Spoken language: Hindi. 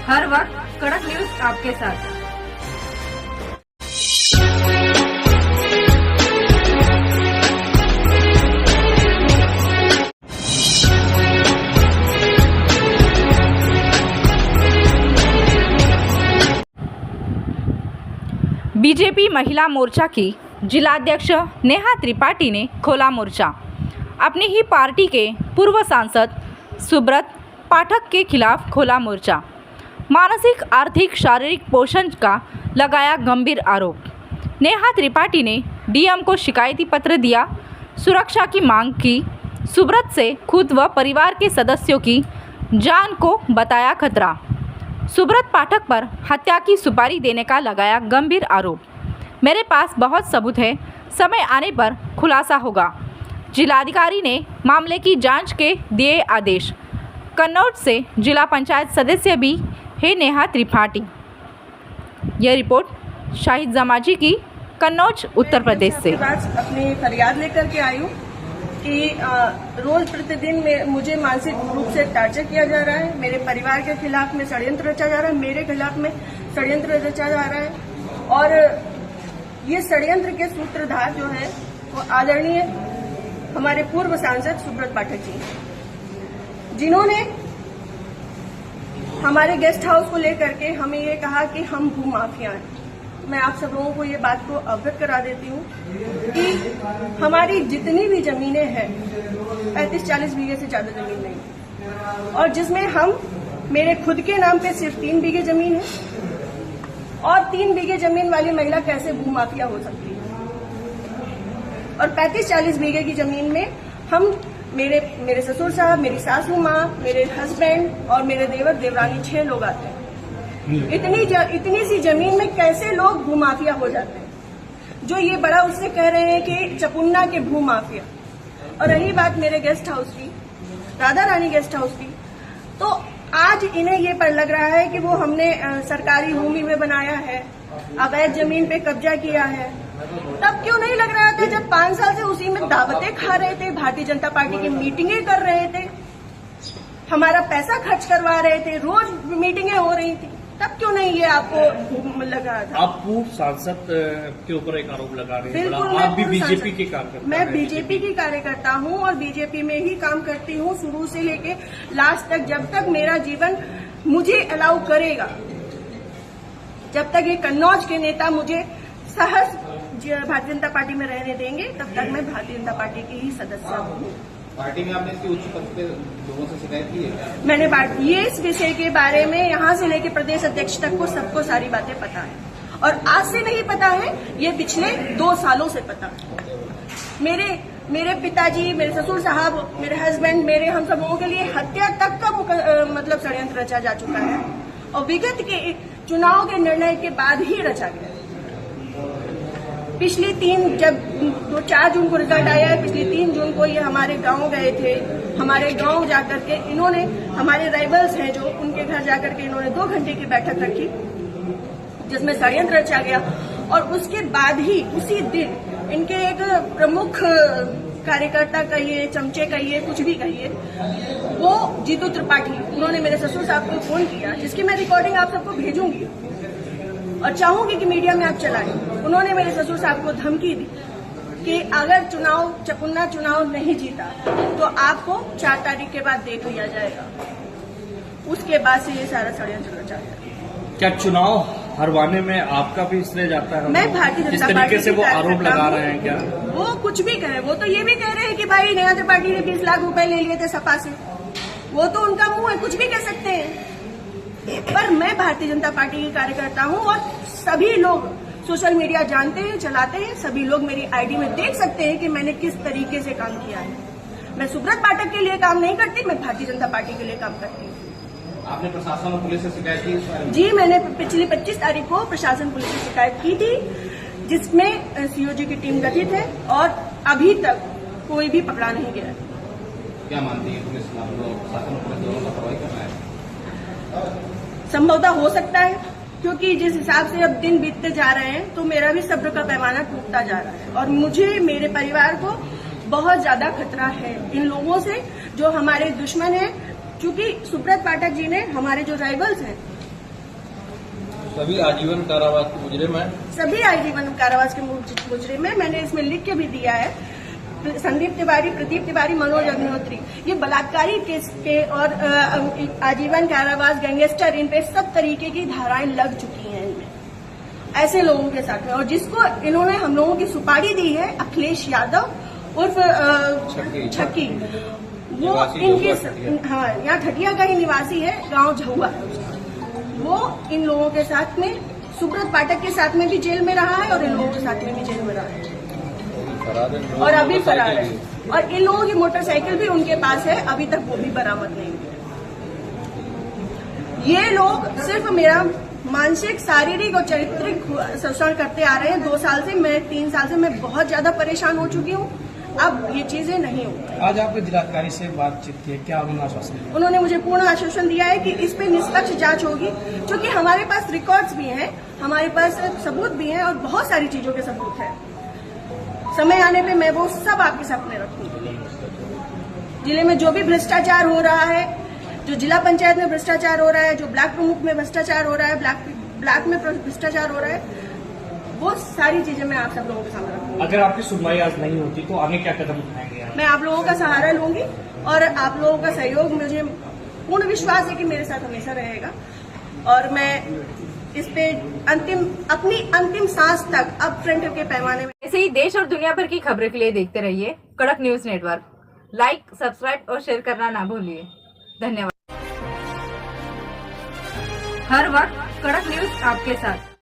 हर वक्त कड़क न्यूज आपके साथ। बीजेपी महिला मोर्चा की जिलाध्यक्ष नेहा त्रिपाठी ने खोला मोर्चा। अपनी ही पार्टी के पूर्व सांसद सुब्रत पाठक के खिलाफ खोला मोर्चा। मानसिक आर्थिक शारीरिक पोषण का लगाया गंभीर आरोप। नेहा त्रिपाठी ने डीएम को शिकायती पत्र दिया, सुरक्षा की मांग की। सुब्रत से खुद व परिवार के सदस्यों की जान को बताया खतरा। सुब्रत पाठक पर हत्या की सुपारी देने का लगाया गंभीर आरोप। मेरे पास बहुत सबूत है, समय आने पर खुलासा होगा। जिलाधिकारी ने मामले की जांच के दिए आदेश। कन्नौज से जिला पंचायत सदस्य भी है नेहा त्रिपाठी। यह रिपोर्ट शाहिद जमाजी की, कन्नौज उत्तर प्रदेश से। अपनी फरियाद लेकर के आई हूँ कि रोज प्रतिदिन में मुझे मानसिक रूप से टार्चर किया जा रहा है। मेरे परिवार के खिलाफ में षड्यंत्र रचा जा रहा है, मेरे खिलाफ में षड्यंत्र रचा जा रहा है। और ये षड्यंत्र के सूत्रधार जो है वो आदरणीय हमारे पूर्व सांसद सुब्रत पाठक जी, जिन्होंने हमारे गेस्ट हाउस को लेकर के हमें ये कहा कि हम भू माफिया हैं। मैं आप सब लोगों को ये बात को अवगत करा देती हूँ कि हमारी जितनी भी जमीनें हैं 35-40 बीघे से ज्यादा जमीन नहीं, और जिसमें हम मेरे खुद के नाम पे सिर्फ 3 बीघे जमीन है। और 3 बीघे जमीन वाली महिला कैसे भू माफिया हो सकती है? और 35-40 बीघे की जमीन में हम मेरे ससुर साहब, मेरी सासू माँ, मेरे हस्बैंड और मेरे देवर देवरानी 6 लोग आते हैं। इतनी सी जमीन में कैसे लोग भू माफिया हो जाते हैं? जो ये बड़ा उससे कह रहे हैं कि चपुन्ना के भू माफिया। और रही बात मेरे गेस्ट हाउस की, राधा रानी गेस्ट हाउस की, तो आज इन्हें ये पर लग रहा है कि वो हमने सरकारी भूमि में बनाया है, अवैध जमीन पे कब्जा किया है। तब क्यों नहीं लग रहा था जब 5 साल से उसी में दावतें खा रहे थे, भारतीय जनता पार्टी की मीटिंगें कर रहे थे, हमारा पैसा खर्च करवा रहे थे, रोज मीटिंगें हो रही थी, तब क्यों नहीं ये आपको लग रहा था? आप पूर्व सांसद के ऊपर एक आरोप लगा रहे हैं। बिल्कुल, आप भी बीजेपी के कार्यकर्ता? मैं बीजेपी की कार्यकर्ता हूँ और बीजेपी में ही काम करती हूँ शुरू से लेके लास्ट तक। जब तक मेरा जीवन मुझे अलाउ करेगा, जब तक ये कन्नौज के नेता मुझे सहज भारतीय जनता पार्टी में रहने देंगे, तब तक मैं भारतीय जनता पार्टी की ही सदस्य हूँ। पार्टी में आपने इसके उच्च पद पे लोगों से शिकायत की है? मैंने ये इस विषय के बारे में यहाँ से लेकर प्रदेश अध्यक्ष तक को सबको सारी बातें पता है। और आज से नहीं पता है, ये पिछले 2 सालों से पता है। मेरे पिताजी, मेरे ससुर साहब, मेरे हस्बैंड, मेरे हम सब लोगों के लिए हत्या तक का मतलब षड्यंत्र रचा जा चुका है। और विगत के चुनाव के निर्णय के बाद ही रचा गया। पिछली 4 जून को रिजल्ट आया है, पिछली 3 जून को ये हमारे गांव गए थे। हमारे गांव जाकर के इन्होंने, हमारे राइवल्स हैं जो, उनके घर जाकर के इन्होंने 2 घंटे की बैठक रखी जिसमें षड्यंत्र रचा गया। और उसके बाद ही उसी दिन इनके एक प्रमुख कार्यकर्ता कहिए, चमचे कहिए, कुछ भी कहिए, वो जीतू त्रिपाठी, उन्होंने मेरे ससुर साहब को फोन किया, जिसकी मैं रिकॉर्डिंग आप सबको भेजूंगी और चाहूंगी कि मीडिया में आप चलाएं। उन्होंने मेरे ससुर साहब को धमकी दी कि अगर चपुन्ना चुनाव नहीं जीता तो आपको 4 तारीख के बाद देख लिया जाएगा। उसके बाद से ये सारा षड्यंत्र रचा गया। क्या चुनाव हरवाने में आपका भी श्रेय जाता है? मैं भारतीय जनता पार्टी, जिस तरीके से वो आरोप लगा रहे हैं, क्या वो कुछ भी कहे, वो तो ये भी कह रहे हैं कि भाई नेहा त्रिपाठी ने 20 लाख रुपए ले लिए थे सपा से। वो तो उनका मुंह है, कुछ भी कह सकते हैं। पर मैं भारतीय जनता पार्टी की कार्यकर्ता हूँ और सभी लोग सोशल मीडिया जानते हैं, चलाते हैं। सभी लोग मेरी आईडी में देख सकते हैं कि मैंने किस तरीके से काम किया है। मैं सुब्रत पाठक के लिए काम नहीं करती, मैं भारतीय जनता पार्टी के लिए काम करती हूँ। आपने प्रशासन और पुलिस से शिकायत की इस बारे में? जी, मैंने पिछली 25 तारीख को प्रशासन पुलिस से शिकायत की थी, जिसमें सीओजी की टीम गठित है और अभी तक कोई भी पकड़ा नहीं गया। क्या मानती है पुलिस, प्रशासन और पुलिस दोनों लापरवाही कर रहा है? संभवतः हो सकता है, क्योंकि जिस हिसाब से अब दिन बीतते जा रहे हैं तो मेरा भी सब्र का पैमाना टूटता जा रहा है। और मुझे, मेरे परिवार को बहुत ज्यादा खतरा है इन लोगों से जो हमारे दुश्मन हैं। क्योंकि सुब्रत पाठक जी ने, हमारे जो राइवल्स हैं, सभी आजीवन कारावास के मुजरिम हैं। सभी आजीवन कारावास के मुजरिम में मैंने इसमें लिख के भी दिया है। संदीप तिवारी, प्रदीप तिवारी, मनोज अग्निहोत्री, ये बलात्कारी केस के और आजीवन कारावास, गैंगस्टर, इन पे सब तरीके की धाराएं लग चुकी हैं इनमें, ऐसे लोगों के साथ में। और जिसको इन्होंने हम लोगों की सुपारी दी है, अखिलेश यादव उर्फ छक्की, वो इनके हाँ यहाँ खटिया का ही निवासी है, गांव झहुआ है उसका। वो इन लोगों के साथ में, सुब्रत पाठक के साथ में भी जेल में रहा है और इन लोगों के साथ में भी जेल में रहा है और अभी फरार है। और इन लोगों की मोटरसाइकिल भी उनके पास है, अभी तक वो भी बरामद नहीं हुई है। ये लोग सिर्फ मेरा मानसिक, शारीरिक और चारित्रिक शोषण करते आ रहे हैं 2 साल से। मैं 3 साल से मैं बहुत ज्यादा परेशान हो चुकी हूँ। अब ये चीजें नहीं होंगी। आज आपके जिलाधिकारी से बातचीत की है, क्या उन्होंने आश्वासन दिया? उन्होंने मुझे पूर्ण आश्वासन दिया है कि इस पे निष्पक्ष जांच होगी, क्योंकि हमारे पास रिकॉर्ड्स भी हैं, हमारे पास सबूत भी हैं और बहुत सारी चीजों के सबूत हैं। समय आने पे मैं वो सब आपके सामने रखूंगी। जिले में जो भी भ्रष्टाचार हो रहा है, जो जिला पंचायत में भ्रष्टाचार हो रहा है, जो ब्लॉक प्रमुख में भ्रष्टाचार हो रहा है, ब्लॉक में भ्रष्टाचार हो रहा है, वो सारी चीजें मैं आप सब लोगों के सामने रखूंगी। अगर आपकी सुनवाई आज नहीं होती तो आगे क्या कदम उठाएंगे आप? मैं आप लोगों का सहारा लूंगी और आप लोगों का सहयोग, मुझे पूर्ण विश्वास है कि मेरे साथ हमेशा रहेगा। और मैं इस पे अपनी अंतिम सांस तक अब फ्रंट के पैमाने में। ऐसे ही देश और दुनिया भर की खबरों के लिए देखते रहिए कड़क न्यूज नेटवर्क। लाइक, सब्सक्राइब और शेयर करना ना भूलिए। धन्यवाद। हर वक्त कड़क न्यूज आपके साथ।